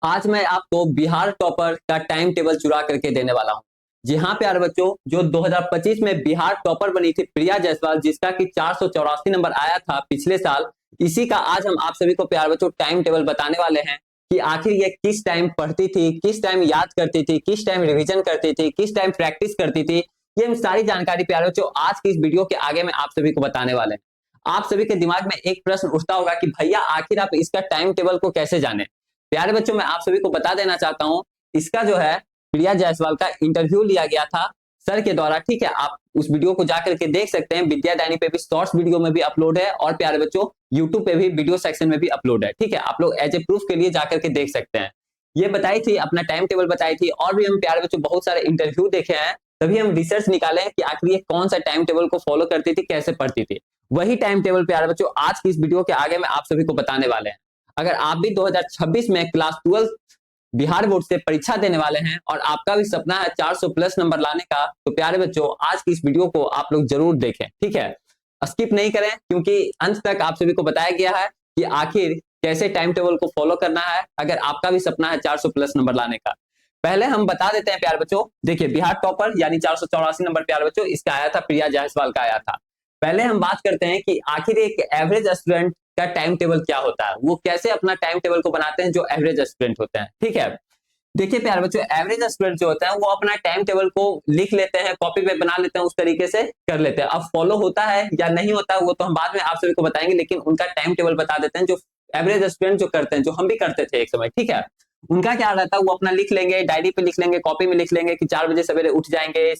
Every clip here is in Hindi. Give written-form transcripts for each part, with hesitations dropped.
आज मैं आपको बिहार टॉपर का टाइम टेबल चुरा करके देने वाला हूं। जी हाँ प्यारे बच्चों, जो 2025 में बिहार टॉपर बनी थी प्रिया जायसवाल, जिसका कि 484 नंबर आया था पिछले साल, इसी का आज हम आप सभी को प्यारे बच्चों टाइम टेबल बताने वाले हैं कि आखिर ये किस टाइम पढ़ती थी, किस टाइम याद करती थी, किस टाइम रिवीजन करती थी, किस टाइम प्रैक्टिस करती थी। ये सारी जानकारी प्यारे बच्चों आज की इस वीडियो के आगे में आप सभी को बताने वाले हैं। आप सभी के दिमाग में एक प्रश्न उठता होगा कि भैया आखिर आप इसका टाइम टेबल को कैसे जाने। प्यारे बच्चों, मैं आप सभी को बता देना चाहता हूं, इसका जो है प्रिया जायसवाल का इंटरव्यू लिया गया था सर के द्वारा। ठीक है, आप उस वीडियो को जाकर के देख सकते हैं। विद्या डायनी पे भी शॉर्ट्स वीडियो में भी अपलोड है और प्यारे बच्चों यूट्यूब पे भी वीडियो सेक्शन में भी अपलोड है। ठीक है, आप लोग एज ए प्रूफ के लिए जाकर के देख सकते हैं। ये बताई थी, अपना टाइम टेबल बताई थी, और भी हम प्यारे बच्चों बहुत सारे इंटरव्यू देखे हैं, तभी हम रिसर्च निकाले हैं कि आखिर ये कौन सा टाइम टेबल को फॉलो करती थी, कैसे पढ़ती थी। वही टाइम टेबल प्यारे बच्चों आज की इस वीडियो के आगे में आप सभी को बताने वाले हैं। अगर आप भी 2026 में क्लास 12 बिहार बोर्ड से परीक्षा देने वाले हैं और आपका भी सपना है 400 प्लस नंबर लाने का, तो प्यारे बच्चों आज की इस वीडियो को आप लोग जरूर देखें। ठीक है, स्किप नहीं करें, क्योंकि अंत तक आप सभी को बताया गया है कि आखिर कैसे टाइम टेबल को फॉलो करना है अगर आपका भी सपना है 400 प्लस नंबर लाने का। पहले हम बता देते हैं प्यारे बच्चों, देखिए बिहार टॉपर यानी 484 नंबर प्यारे बच्चों इसका आया था, प्रिया जायसवाल का आया था। पहले हम बात करते हैं कि आखिर एक एवरेज स्टूडेंट का टाइम टेबल क्या होता है, वो कैसे अपना टाइम टेबल को बनाते हैं जो एवरेज स्टूडेंट होते हैं। ठीक है, देखिए प्यारे बच्चों, एवरेज स्टूडेंट जो होता है वो अपना टाइम टेबल को लिख लेते हैं, कॉपी पे बना लेते हैं, उस तरीके से कर लेते हैं। अब फॉलो होता है या नहीं होता है वो तो हम बाद में आप सभी को बताएंगे, लेकिन उनका टाइम टेबल बता देते हैं जो एवरेज स्टूडेंट जो करते हैं, जो हम भी करते थे एक समय। ठीक है, उनका क्या रहता है, वो अपना लिख लेंगे, डायरी पे लिख लेंगे, कॉपी में लिख लेंगे कि 4 बजे सवेरे उठ जाएंगे,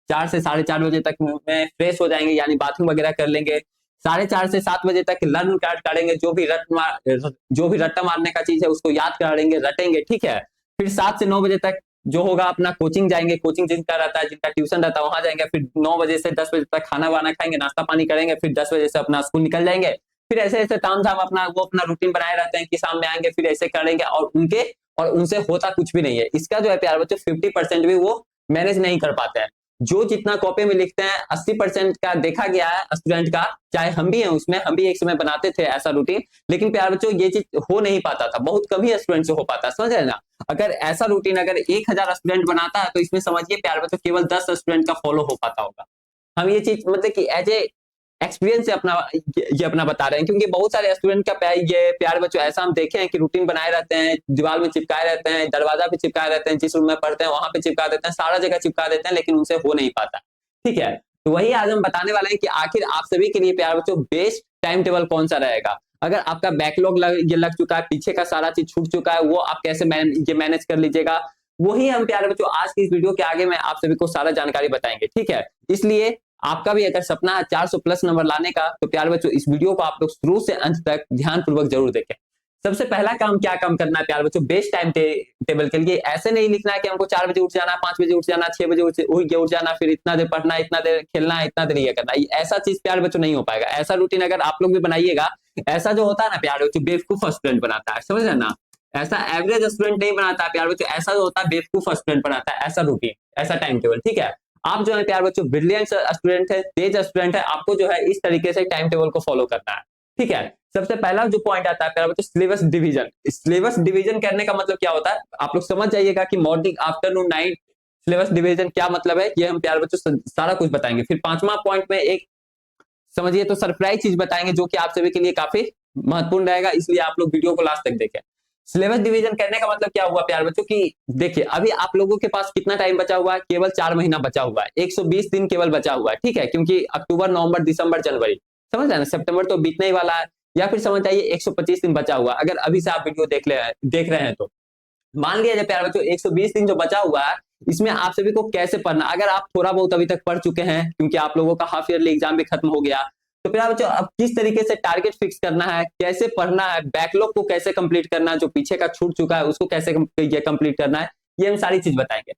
4 से 4:30 बजे तक में फ्रेश हो जाएंगे, यानी बाथरूम वगैरह कर लेंगे, 4:30 से 7 बजे तक लर्न कार्ड काटेंगे, जो भी रट्टा मारने का चीज है उसको याद करेंगे, रटेंगे। ठीक है, फिर 7 से 9 बजे तक जो होगा अपना कोचिंग जाएंगे, कोचिंग जिनका रहता है, जिनका ट्यूशन रहता है वहां जाएंगे, फिर 9 बजे से 10 बजे तक खाना वाना खाएंगे, नाश्ता पानी करेंगे, फिर 10 बजे से अपना स्कूल निकल जाएंगे। फिर ऐसे ऐसे ताम झाम अपना वो अपना रूटीन बनाए रहते हैं कि शाम में आएंगे फिर ऐसे करेंगे, और उनसे होता कुछ भी नहीं है। इसका जो है प्यार बच्चों 50% भी वो मैनेज नहीं कर पाते हैं। जो जितना कॉपी में लिखते हैं 80% का देखा गया है स्टूडेंट का, चाहे हम भी हैं उसमें, हम भी एक समय बनाते थे ऐसा रूटीन, लेकिन प्यार बच्चों ये चीज हो नहीं पाता था, बहुत कम ही स्टूडेंट से हो पाता, समझ रहे ना। अगर ऐसा रूटीन अगर 1000 स्टूडेंट बनाता है तो इसमें समझिए प्यार बच्चों केवल 10 स्टूडेंट का फॉलो हो पाता होगा। हम ये चीज मतलब कि एज ए एक्सपीरियंस से अपना ये अपना बता रहे हैं, क्योंकि बहुत सारे स्टूडेंट का ये प्यार बच्चों ऐसा हम देखे हैं कि रूटीन बनाए रहते हैं, दीवार में चिपकाए रहते हैं, दरवाजा पे चिपकाए रहते हैं, जिस रूम में पढ़ते हैं वहां पे चिपका देते हैं, सारा जगह चिपका देते हैं, लेकिन उनसे हो नहीं पाता। ठीक है, तो वही आज हम बताने वाले हैं कि आखिर आप सभी के लिए प्यार बच्चों बेस्ट टाइम टेबल कौन सा रहेगा। अगर आपका बैकलॉग ये लग चुका है, पीछे का सारा चीज छूट चुका है, वो आप कैसे ये मैनेज कर लीजिएगा, वही हम प्यारे बच्चों आज की इस वीडियो के आगे में आप सभी को सारा जानकारी बताएंगे। ठीक है, इसलिए आपका भी अगर सपना है 400 प्लस नंबर लाने का, तो प्यारे बच्चों इस वीडियो को आप लोग शुरू से अंत तक ध्यानपूर्वक जरूर देखें। सबसे पहला काम क्या काम करना है प्यारे बच्चों, बेस्ट टाइम टेबल के लिए ऐसे नहीं लिखना है कि हमको 4 बजे उठ जाना, 5 बजे उठ जाना, 6 बजे उठ जाना, फिर इतना देर पढ़ना, इतना देर खेलना है, इतना देर ये करना है। ऐसा चीज प्यारे बच्चों नहीं हो पाएगा। ऐसा रूटीन अगर आप लोग भी बनाइएगा, ऐसा जो होता है ना प्यारे बच्चों बेवकूफ स्टूडेंट बनाता है, समझ रहे ना। ऐसा एवरेज स्टूडेंट नहीं बनाता है प्यारे बच्चों, ऐसा जो होता है बेवकूफ स्टूडेंट बनाता है ऐसा रूटीन, ऐसा टाइम टेबल। ठीक है, आप जो है प्यार बच्चों ब्रिलियंट स्टूडेंट है, तेज स्टूडेंट है, आपको जो है इस तरीके से टाइम टेबल को फॉलो करना है। ठीक है, सबसे पहला जो पॉइंट आता है प्यार बच्चों सिलेबस डिवीजन। सिलेबस डिवीजन करने का मतलब क्या होता है, आप लोग समझ जाइएगा कि morning afternoon night syllabus division क्या मतलब है, ये हम प्यार बच्चों सारा कुछ बताएंगे। फिर 5वां पॉइंट में एक समझिए तो सरप्राइज चीज बताएंगे जो कि आप सभी के लिए काफी महत्वपूर्ण रहेगा, इसलिए आप लोग वीडियो को लास्ट तक देखें। सिलेबस डिवीजन करने का मतलब क्या हुआ प्यार बच्चों की देखिए अभी आप लोगों के पास कितना टाइम बचा हुआ है, केवल 4 महीना बचा हुआ है, 120 दिन केवल बचा हुआ है। ठीक है, क्योंकि अक्टूबर नवंबर दिसंबर जनवरी, समझ रहे हैं ना, सितंबर तो बीतने ही वाला है, या फिर समझ जाइए 125 दिन बचा हुआ है अगर अभी से आप वीडियो देख रहे हैं तो। मान लिया जाए प्यारे बच्चों 120 दिन जो बचा हुआ है, इसमें आप सभी को कैसे पढ़ना, अगर आप थोड़ा बहुत अभी तक पढ़ चुके हैं क्योंकि आप लोगों का हाफ ईयरली एग्जाम भी खत्म हो गया, तो प्यारे बच्चों अब किस तरीके से टारगेट फिक्स करना है, कैसे पढ़ना है, बैकलॉग को कैसे कंप्लीट करना है, जो पीछे का छूट चुका है उसको कैसे ये कंप्लीट करना है, ये हम सारी चीज बताएंगे।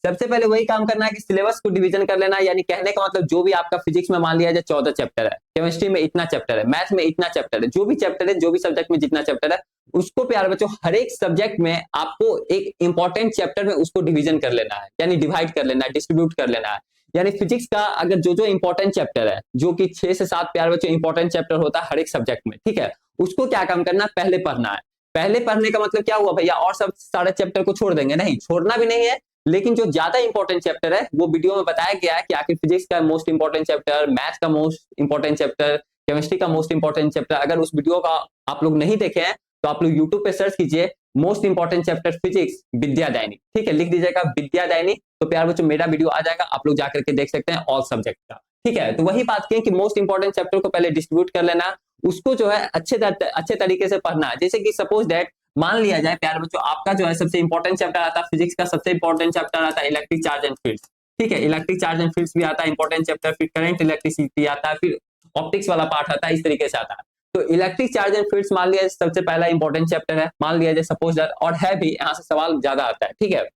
सबसे पहले वही काम करना है कि सिलेबस को डिवीजन कर लेना है, यानी कहने का मतलब जो भी आपका फिजिक्स में मान लिया जाए 14 चैप्टर है, केमिस्ट्री में इतना चैप्टर है, मैथ में इतना चैप्टर है, जो भी चैप्टर है, जो भी सब्जेक्ट में जितना चैप्टर है, उसको प्यारे बच्चों हर एक सब्जेक्ट में आपको एक इंपॉर्टेंट चैप्टर में उसको डिवीजन कर लेना है, यानी डिवाइड कर लेना है, डिस्ट्रीब्यूट कर लेना है। यानी फिजिक्स का अगर जो जो इंपॉर्टेंट चैप्टर है, जो कि 6 से 7 प्यारे बच्चों इंपॉर्टेंट चैप्टर होता है हर एक सब्जेक्ट में, ठीक है, उसको क्या काम करना है, पहले पढ़ना है। पहले पढ़ने का मतलब क्या हुआ भैया, और सब सारे चैप्टर को छोड़ देंगे? नहीं, छोड़ना भी नहीं है, लेकिन जो ज्यादा इंपॉर्टेंट चैप्टर है वो वीडियो में बताया गया है कि आखिर फिजिक्स का मोस्ट इंपॉर्टेंट चैप्टर, मैथ का मोस्ट इंपॉर्टेंट चैप्टर, केमिस्ट्री का मोस्ट इंपॉर्टेंट चैप्टर। अगर उस वीडियो का आप लोग नहीं देखे हैं तो आप लोग यूट्यूब पे सर्च कीजिए मोस्ट इंपॉर्टेंट चैप्टर फिजिक्स विद्यादायनी, ठीक है, लिख दीजिएगा विद्यादायनी, तो प्यार बच्चों मेरा वीडियो आ जाएगा, आप लोग जाकर के देख सकते हैं ऑल सब्जेक्ट का, ठीक है। तो वही बात कहें कि मोस्ट इंपॉर्टेंट चैप्टर को पहले डिस्ट्रीब्यूट कर लेना, उसको जो है अच्छे तरीके से पढ़ना है। जैसे कि सपोज दैट मान लिया जाए प्यार बच्चों, आपका जो है सबसे इंपॉर्टेंट चैप्टर आता है फिजिक्स का, सबसे इंपॉर्टेंट चैप्टर आता है इलेक्ट्रिक चार्ज एंड फील्ड्स, ठीक है, इलेक्ट्रिक चार्ज एंड फील्ड्स भी आता है इंपॉर्टेंट चैप्टर, फिर करंट इलेक्ट्रिसिटी आता है, फिर ऑप्टिक्स वाला पार्ट आता है, इस तरीके से आता है। तो इलेक्ट्रिक चार्ज एंड फील्ड्स मान लिया सबसे पहला इंपॉर्टेंट चैप्टर है, मान लिया जाए सपोज दैट, और है भी, यहाँ से सवाल ज्यादा आता है, ठीक है।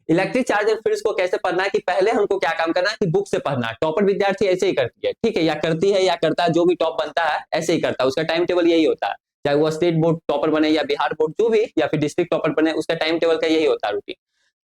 इलेक्ट्रिक चार्ज एंड फील्ड्स को कैसे पढ़ना है कि पहले हमको क्या काम करना है कि बुक से पढ़ना है। टॉपर विद्यार्थी ऐसे ही करती है, ठीक है, या करती है या करता है, जो भी टॉप बनता है ऐसे ही करता है, उसका टाइम टेबल यही होता है, चाहे वो स्टेट बोर्ड टॉपर बने या बिहार बोर्ड जो भी, या फिर डिस्ट्रिक्ट टॉपर बने, उसका टाइम टेबल का यही होता है रूटीन।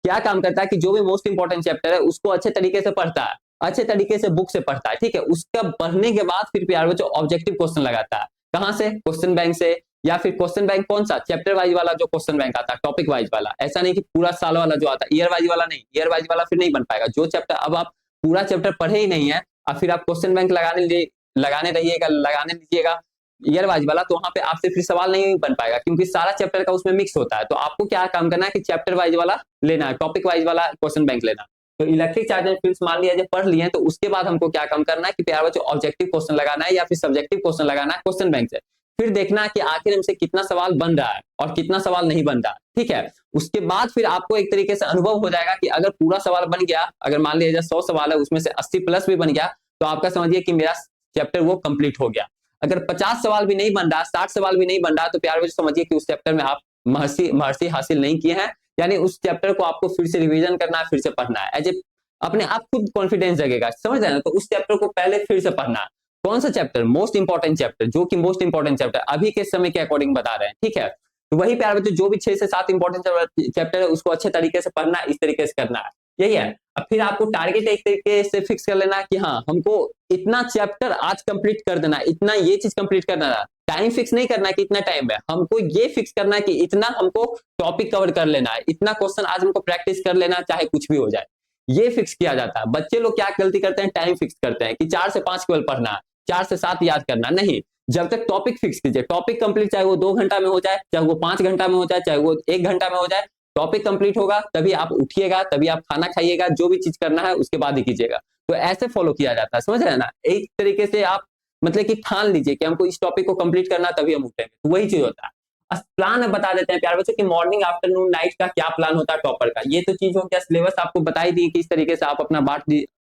क्या काम करता है कि जो भी मोस्ट इंपॉर्टेंट चैप्टर है उसको अच्छे तरीके से पढ़ता है, अच्छे तरीके से बुक से पढ़ता है, ठीक है। उसका पढ़ने के बाद फिर प्यार बच्चों ऑब्जेक्टिव क्वेश्चन लगाता है, कहां से, क्वेश्चन बैंक से, या फिर क्वेश्चन बैंक कौन सा, चैप्टर वाइज वाला जो क्वेश्चन बैंक आता है, टॉपिक वाइज वाला, ऐसा नहीं कि पूरा साल वाला जो आता है, ईयर वाइज वाला नहीं, ईयर वाइज वाला फिर नहीं बन पाएगा। जो चैप्टर अब आप पूरा चैप्टर पढ़े ही नहीं है और फिर आप क्वेश्चन बैंक लगाने रहिएगा, लगाने दीजिएगा ईयर वाइज वाला, तो वहां पे आपसे फिर सवाल नहीं बन पाएगा, क्योंकि सारा चैप्टर का उसमें मिक्स होता है। तो आपको क्या काम करना है कि चैप्टर वाइज वाला लेना है, टॉपिक वाइज वाला क्वेश्चन बैंक लेना। तो इलेक्ट्रिक चार्ज एंड फील्ड्स मान लिया जब पढ़ लिए, तो उसके बाद हमको क्या काम करना है कि प्यार बच्चों ऑब्जेक्टिव क्वेश्चन लगाना है या फिर सब्जेक्टिव क्वेश्चन लगाना है क्वेश्चन बैंक से। फिर देखना है कि आखिर हमसे कितना सवाल बन रहा है और कितना सवाल नहीं बन रहा, ठीक है। उसके बाद फिर आपको एक तरीके से अनुभव हो जाएगा कि अगर पूरा सवाल बन गया, अगर मान लीजिए 100 सवाल है उसमें से 80 प्लस भी बन गया, तो आपका समझिए कि मेरा चैप्टर वो कंप्लीट हो गया। अगर 50 सवाल भी नहीं बन रहा, 60 सवाल भी नहीं बन रहा, तो प्यार बच्चों समझिए कि उस चैप्टर में आप महर्षि हासिल नहीं किए हैं, यानी उस चैप्टर को आपको फिर से रिवीजन करना है, फिर से पढ़ना है, एज ए अपने आप खुद कॉन्फिडेंस जगेगा, समझ रहे हैं ना। तो उस चैप्टर को पहले फिर से पढ़ना है। कौन सा चैप्टर, मोस्ट इंपॉर्टेंट चैप्टर, जो कि मोस्ट इंपॉर्टेंट चैप्टर अभी के समय के अकॉर्डिंग बता रहे हैं, ठीक है। तो वही प्यार बच्चों जो भी 6 से 7 इंपॉर्टेंट चैप्टर है उसको अच्छे तरीके से पढ़ना, इस तरीके से करना है, यही है। अब फिर आपको टारगेट एक तरीके से फिक्स कर लेना कि हाँ हमको इतना चैप्टर आज कंप्लीट कर देना, इतना ये चीज कंप्लीट करना है। टाइम फिक्स नहीं करना कि इतना टाइम है, हमको ये फिक्स करना है कि इतना हमको टॉपिक कवर कर लेना है, इतना क्वेश्चन आज हमको प्रैक्टिस कर लेना, चाहे कुछ भी हो जाए, ये फिक्स किया जाता है। बच्चे लोग क्या गलती करते हैं, टाइम फिक्स करते हैं कि 4 से 5 केवल पढ़ना है, 4 से 7 याद करना नहीं। जब तक टॉपिक फिक्स कीजिए, टॉपिक कंप्लीट, चाहे वो 2 घंटा में हो जाए, चाहे वो 5 घंटा में हो जाए, चाहे वो 1 घंटा में हो जाए, टॉपिक कंप्लीट होगा तभी आप उठिएगा, तभी आप खाना खाइएगा, जो भी चीज करना है उसके बाद ही कीजिएगा। तो ऐसे फॉलो किया जाता है, समझ रहे हैं ना। एक तरीके से आप मतलब कि ठान लीजिए कि हमको इस टॉपिक को कंप्लीट करना, तभी हम उठेंगे, तो वही चीज होता है। प्लान अब बता देते हैं प्यार बच्चों कि मॉर्निंग आफ्टरनून नाइट का क्या प्लान होता है टॉपर का। ये तो चीज हो गया, सिलेबस आपको बताई दी कि इस तरीके से आप अपना बांट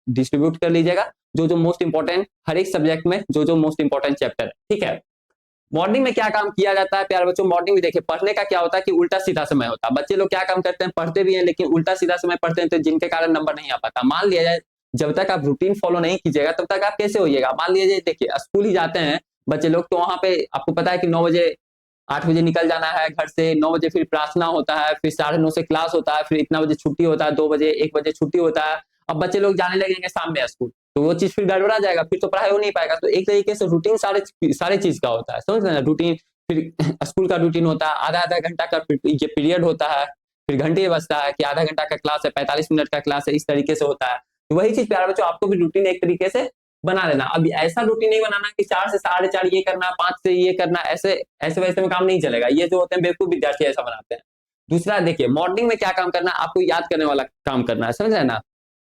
डिस्ट्रीब्यूट कर लीजिएगा, जो जो मोस्ट इंपॉर्टेंट हर एक सब्जेक्ट में जो जो मोस्ट इंपॉर्टेंट चैप्टर है, ठीक है। मॉर्निंग में क्या काम किया जाता है प्यार बच्चों, मॉर्निंग में देखिए पढ़ने का क्या होता है कि उल्टा सीधा समय होता है। बच्चे लोग क्या काम करते हैं, पढ़ते भी हैं लेकिन उल्टा सीधा समय पढ़ते हैं, तो जिनके कारण नंबर नहीं आ पाता। मान लिया जाए जब तक आप रूटीन फॉलो नहीं कीजिएगा तब तक आप कैसे होइएगा। मान लीजिए देखिए स्कूल ही जाते हैं बच्चे लोग, तो वहां पे आपको पता है कि 9 बजे 8 बजे निकल जाना है घर से, 9 बजे फिर प्रार्थना होता है, फिर 9:30 से क्लास होता है, फिर इतना बजे छुट्टी होता है, 2 बजे 1 बजे छुट्टी होता है। अब बच्चे लोग जाने लगेंगे शाम में स्कूल, तो वो चीज फिर गड़बड़ा जाएगा, फिर तो पढ़ाई हो नहीं पाएगा। तो एक तरीके से रूटीन सारे चीज का होता है, समझ रहे हैं। रूटीन फिर स्कूल का रूटीन होता है, आधा आधा घंटा का ये पीरियड होता है, फिर घंटे बजता है कि आधा घंटा का क्लास है, 45 मिनट का क्लास है, इस तरीके से होता है। तो वही चीज प्यारे बच्चों आपको भी रूटीन एक तरीके से बना लेना। अब ऐसा रूटीन नहीं बनाना कि 4 से 4:30 ये करना, 5 से ये करना, ऐसे ऐसे वैसे में काम नहीं चलेगा। ये जो होते हैं बेवकूफ विद्यार्थी ऐसा बनाते हैं। दूसरा देखिए मॉर्निंग में क्या काम करना है, आपको याद करने वाला काम करना है, समझ रहे हैं ना।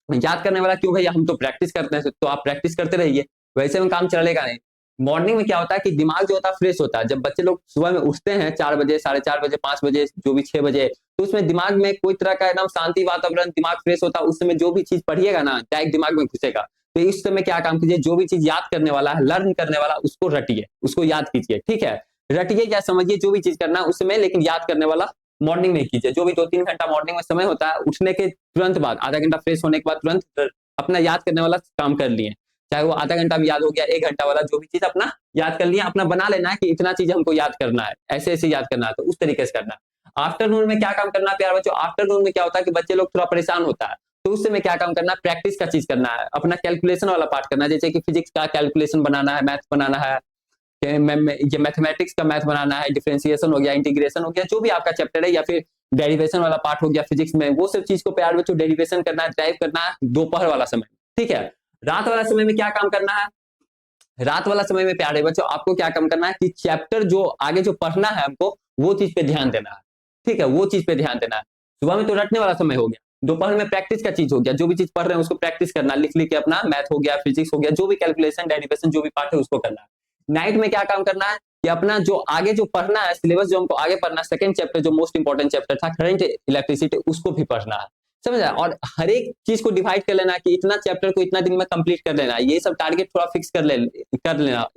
याद करने वाला क्यों भैया, हम तो प्रैक्टिस करते हैं, तो आप प्रैक्टिस करते रहिए, वैसे में काम चलेगा नहीं। मॉर्निंग में क्या होता है कि दिमाग जो होता है फ्रेश होता है। जब बच्चे लोग सुबह में उठते हैं 4 बजे, 4:30 बजे, 5 बजे, जो भी 6 बजे, तो उसमें दिमाग में कोई तरह का एकदम शांति वातावरण, दिमाग फ्रेश होता है। उस समय जो भी चीज पढ़िएगा ना डायरेक्ट दिमाग में घुसेगा। तो इस समय क्या काम कीजिए, जो भी चीज याद करने वाला है, लर्न करने वाला, उसको रटिए, उसको याद कीजिए, ठीक है। रटिए या समझिए जो भी चीज करना है उस समय, लेकिन याद करने वाला मॉर्निंग में कीजिए। जो भी 2-3 घंटा मॉर्निंग में समय होता है, उठने के तुरंत बाद, आधा घंटा फ्रेश होने के बाद तुरंत अपना याद करने वाला काम कर लिए, चाहे वो आधा घंटा भी याद हो गया, 1 घंटा वाला, जो भी चीज अपना याद कर लिया, अपना बना लेना है कि इतना चीज हमको याद करना है, ऐसे ऐसे याद करना है, तो उस तरीके से करना है। आफ्टरनून में क्या काम करना है प्यार बच्चों, आफ्टरनून में क्या होता है कि बच्चे लोग थोड़ा परेशान होता है, तो उस समय क्या काम करना है, प्रैक्टिस का चीज करना है, अपना कैलकुलेशन वाला पार्ट करना है। जैसे कि फिजिक्स का कैलकुलेशन बनाना है, मैथ बनाना है, ये मैथमेटिक्स का मैथ बनाना है, डिफरेंशिएशन हो गया, इंटीग्रेशन हो गया, जो भी आपका चैप्टर है, या फिर डेरिवेशन वाला पार्ट हो गया फिजिक्स में, वो सब चीज को प्यार बच्चों डेरिवेशन करना है, ड्राइव करना है दोपहर वाला समय, ठीक है। रात वाला समय में क्या काम करना है? रात वाला समय में प्यारे बच्चों आपको क्या काम करना है कि चैप्टर जो आगे जो पढ़ना है हमको, वो चीज पे ध्यान देना है, ठीक है, वो चीज पे ध्यान देना है। सुबह में तो रटने वाला समय हो गया, दोपहर में प्रैक्टिस का चीज हो गया, जो भी चीज पढ़ रहे हैं उसको प्रैक्टिस करना, लिख लिख के अपना मैथ हो गया, फिजिक्स हो गया, जो भी कैलकुलेशन डेरिवेशन जो भी पार्ट है उसको करना है। नाइट में क्या काम करना है कि अपना जो आगे जो पढ़ना है सिलेबस, जो हमको आगे पढ़ना है, सेकंड चैप्टर जो मोस्ट इंपॉर्टेंट चैप्टर था करंट इलेक्ट्रिसिटी, उसको भी पढ़ना है, समझ आया। और हर एक चीज को डिवाइड कर लेना कि इतना चैप्टर को इतना दिन में कंप्लीट कर लेना, ये सब टारगेट थोड़ा फिक्स कर लेना,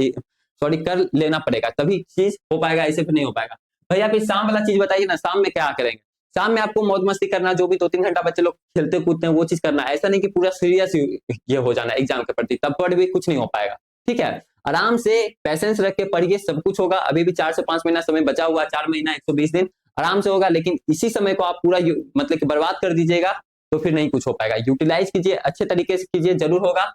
सॉरी कर लेना पड़ेगा, तभी चीज हो पाएगा, ऐसे भी नहीं हो पाएगा। भैया फिर शाम वाला चीज बताइए ना, शाम में क्या करेंगे? शाम में आपको मौज मस्ती करना, जो भी 2-3 घंटा बच्चे लोग खेलते कूदते हैं वो चीज करना, ऐसा नहीं कि पूरा सीरियस ये हो जाना एग्जाम के प्रति, तब पर भी कुछ नहीं हो पाएगा, ठीक है। आराम से पैसेंस रख के पढ़िए, सब कुछ होगा। अभी भी 4 से 5 महीना समय बचा हुआ, 4 महीना 120 दिन आराम से होगा, लेकिन इसी समय को आप पूरा मतलब कि बर्बाद कर दीजिएगा तो फिर नहीं कुछ हो पाएगा। यूटिलाइज कीजिए, अच्छे तरीके से कीजिए, जरूर होगा।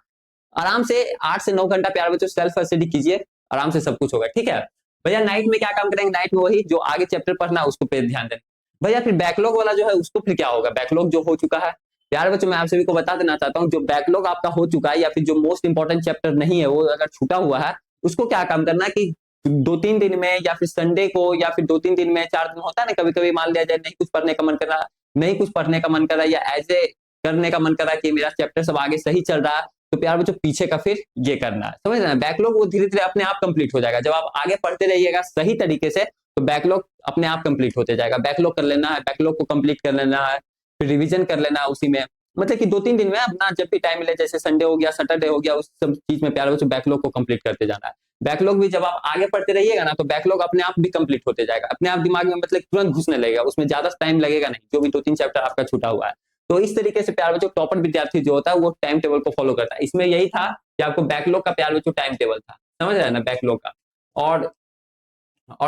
आराम से 8 से 9 घंटा प्यार बच्चों सेल्फ स्टडी कीजिए, आराम से सब कुछ होगा, ठीक है। भैया नाइट में क्या काम करेंगे? नाइट में वही जो आगे चैप्टर पढ़ना है उसको पे ध्यान देना। भैया फिर बैकलॉग वाला जो है उसको फिर क्या होगा? बैकलॉग जो हो चुका है प्यार बच्चों, मैं आप सभी को बता देना चाहता हूँ, जो बैकलॉग आपका हो चुका है या फिर जो मोस्ट इंपॉर्टेंट चैप्टर नहीं है वो अगर छूटा हुआ है, उसको क्या काम करना है कि 2-3 दिन में या फिर संडे को या फिर 2-3 दिन में, 4 दिन होता है ना, कभी कभी मान लिया जाए नहीं कुछ पढ़ने का मन कर रहा, नहीं कुछ पढ़ने का मन कर रहा, या ऐसे करने का मन कर रहा है कि मेरा चैप्टर सब आगे सही चल रहा है, तो प्यार बच्चों पीछे का फिर ये करना है, समझ रहे हैं। बैकलॉग वो धीरे धीरे अपने आप कंप्लीट हो जाएगा, जब आप आगे पढ़ते रहिएगा सही तरीके से तो बैकलॉग अपने आप कंप्लीट होते जाएगा। बैकलॉग कर लेना है, बैकलॉग को कंप्लीट कर लेना है, फिर रिवीजन कर लेना है उसी में, मतलब कि 2-3 दिन में अपना जब भी टाइम मिले, जैसे संडे हो गया, सैटरडे हो गया, उस सब चीज में प्यार बच्चों बैकलॉग को कंप्लीट करते जाना है। बैकलॉग भी जब आप आगे पढ़ते रहिएगा ना तो बैकलॉग अपने आप भी कंप्लीट होते जाएगा, अपने आप दिमाग में मतलब तुरंत घुसने लगेगा, उसमें ज्यादा टाइम लगेगा नहीं, जो भी 2-3 चैप्टर आपका छूटा हुआ है। तो इस तरीके से प्यार बच्चों टॉपर विद्यार्थी जो होता है वो टाइम टेबल को फॉलो करता है। इसमें यही था कि आपको बैकलॉग का प्यार बच्चों टाइम टेबल था, समझ रहे हैं ना, बैकलॉग का। और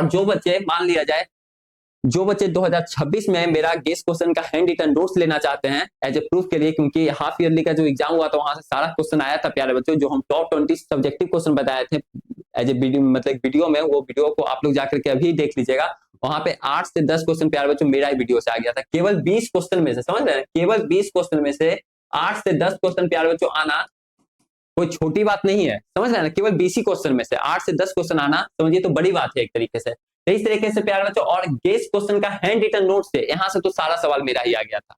जो बच्चे मान लिया जाए, जो बच्चे 2026 में मेरा गेस क्वेश्चन का हैंड रिटन नोट्स लेना चाहते हैं एज ए प्रूफ के लिए, क्योंकि हाफ ईयरली का जो एग्जाम हुआ था वहां से सारा क्वेश्चन आया था प्यारे बच्चों, जो हम टॉप 20 सब्जेक्टिव क्वेश्चन बताए थे एज ए वीडियो, मतलब वीडियो में, वो वीडियो को आप लोग जाकर के अभी देख लीजिएगा। वहां पे 8 से 10 क्वेश्चन प्यारे बच्चों मेरा ही वीडियो से आ गया था, केवल 20 क्वेश्चन में से, समझ रहे हैं, केवल 20 क्वेश्चन में से 8 से 10 क्वेश्चन प्यारे बच्चों आना कोई छोटी बात नहीं है, समझ रहे हैं ना। केवल 20 ही क्वेश्चन में से 8 से 10 क्वेश्चन आना समझिए तो बड़ी बात है एक तरीके से। तो इस तरीके से प्यारे बच्चों, और गेस क्वेश्चन का हैंड रिटन नोट से यहाँ से तो सारा सवाल मेरा ही आ गया था,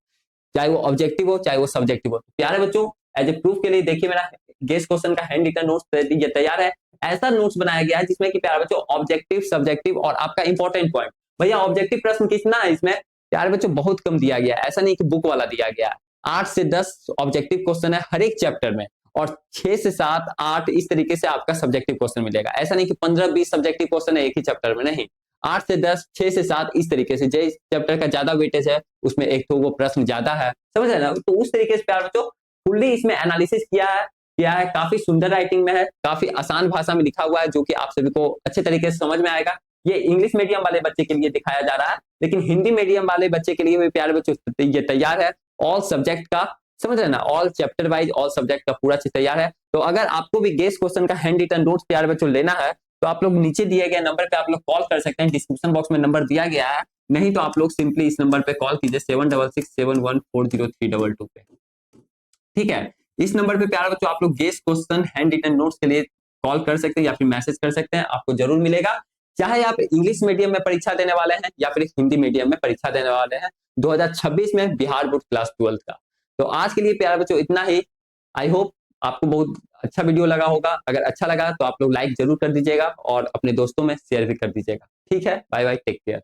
चाहे वो ऑब्जेक्टिव हो चाहे वो सब्जेक्टिव हो। प्यारे बच्चों एज ए प्रूफ के लिए देखिए मेरा गेस क्वेश्चन का हैंड रिटन नोट्स ये तैयार है। ऐसा नोट्स बनाया गया है जिसमें कि प्यारे बच्चों ऑब्जेक्टिव, सब्जेक्टिव और आपका इंपॉर्टेंट पॉइंट। भैया ऑब्जेक्टिव प्रश्न कितना है इसमें? प्यारे बच्चों बहुत कम दिया गया है, ऐसा नहीं कि बुक वाला दिया गया है। 8 से 10 ऑब्जेक्टिव क्वेश्चन है हर एक चैप्टर में, और 6 से 7, 8 इस तरीके से आपका सब्जेक्टिव क्वेश्चन मिलेगा। ऐसा नहीं कि 15-20 सब्जेक्टिव क्वेश्चन है एक ही चैप्टर में, नहीं, 8 से 10, 6 से 7 इस तरीके से, जिस चैप्टर का ज्यादा वेटेज है उसमें एक तो वो प्रश्न ज्यादा है, समझ रहे ना। तो उस तरीके से प्यार बच्चों फुल्ली इसमें एनालिसिस किया है, काफी सुंदर राइटिंग में है, काफी आसान भाषा में लिखा हुआ है, जो कि आप सभी को अच्छे तरीके से समझ में आएगा। ये इंग्लिश मीडियम वाले बच्चे के लिए दिखाया जा रहा है, लेकिन हिंदी मीडियम वाले बच्चे के लिए भी प्यारे बच्चों ये तैयार है, ऑल सब्जेक्ट का, समझ रहे ना, all chapter wise all subject का पूरा चीज तैयार है। तो अगर आपको भी गेस क्वेश्चन का हैंड रिटन नोट्स प्यारे बच्चों लेना है तो आप लोग नीचे दिए गए नंबर पे आप लोग कॉल कर सकते हैं, डिस्क्रिप्शन बॉक्स में नंबर दिया गया है, नहीं तो आप लोग सिंपली इस नंबर पे कॉल कीजिए 7667140322 पे, ठीक है। इस नंबर पे प्यारे बच्चों आप लोग guess question hand written notes के लिए कॉल कर सकते हैं या फिर मैसेज कर सकते हैं, आपको जरूर मिलेगा। चाहे आप इंग्लिश मीडियम में परीक्षा देने वाले हैं या फिर हिंदी मीडियम में परीक्षा देने वाले हैं 2026 में बिहार बोर्ड क्लास 12 का। तो आज के लिए प्यारे बच्चों इतना ही। आई होप आपको बहुत अच्छा वीडियो लगा होगा, अगर अच्छा लगा तो आप लोग लाइक जरूर कर दीजिएगा और अपने दोस्तों में शेयर भी कर दीजिएगा, ठीक है। Bye bye, take care.